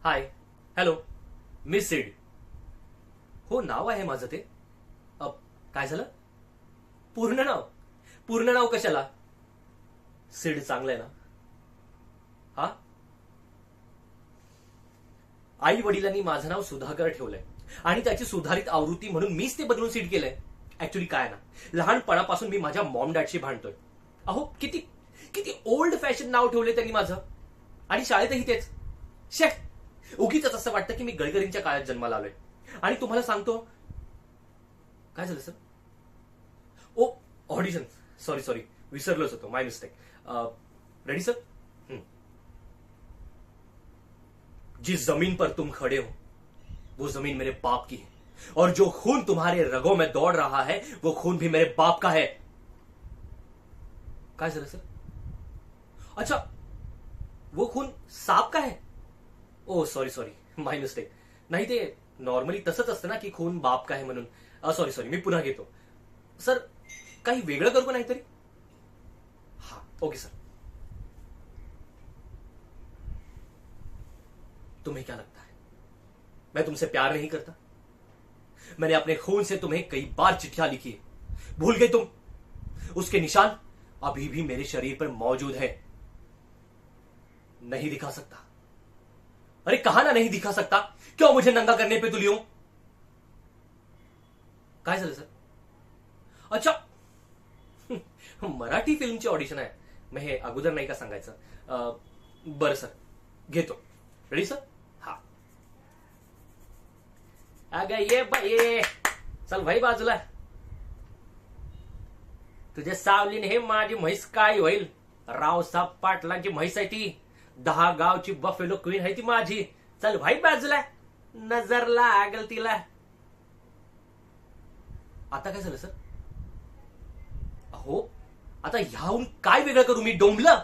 हाय. Hello. Miss seed. हो, नाव आहे माझं ते. काय झालं? पूर्ण नाव? पूर्ण नाव कशाला? सीड चांगलं आहे ना? हा. आई वडिलांनी माझं नाव सुधाकर ठेवलंय आणि त्याची सुधारित आवृत्ती म्हणून मीच ते बदलून सीड केलंय. ऍक्च्युली काय ना, लहानपणापासून मी माझ्या मॉम डॅडशी भांडतोय. अहो, किती किती ओल्ड फॅशन नाव ठेवले त्यांनी माझं. आणि शाळेतही तेच. शे, उगीच असं वाटतं की मी गडकरींच्या काळात जन्माला आलोय. आणि तुम्हाला सांगतो. काय झालं सर? ओ, ऑडिशन. सॉरी सॉरी, विसरलोच होतो. माय मिस्टेक. Ready sir? जिस जमीन पर तुम खड़े हो वो जमीन मेरे बाप की है, और जो खून तुम्हारे रगों में दौड़ रहा है वो खून भी मेरे बाप का है. काय झालं सर? अच्छा, वो खून सांप का है? ओ सॉरी सॉरी, माय मिस्टेक. नाही, ते नॉर्मली तसंच असतं ना की खून बाप का है म्हणून. सॉरी सॉरी, मी पुन्हा घेतो. सर, काही वेगळं करू का नाहीतरी? हा, ओके सर. तुम्हें क्या लगता है मैं तुमसे प्यार नहीं करता? मैंने अपने खून से तुम्हें कई बार चिट्ठियां लिखी है. भूल गए तुम? उसके निशान अभी भी मेरे शरीर पर मौजूद है. नहीं दिखा सकता? अरे कहा ना नहीं दिखा सकता. क्यों मुझे नंगा करने पे तुली हो? काय झालं सर? अच्छा, मराठी फिल्मची ऑडिशन आहे. मग हे अगोदर नाही का सांगायचं? बरं सर, घेतो. Ready sir? हा. अगं ये बाई, चल भाई बाजूला. तुझ्या सावलीने हे माझी म्हैस काय होईल? रावसाहेब पाटलांची म्हैस आहे ती. 10 गावची बफेलो क्वीन आहे ती माझी. चल भाई बाजूला, नजर लागल तिला. आता काय झालं सर? अहो, आता ह्याहून काय वेगळं करू मी? डोंबलं?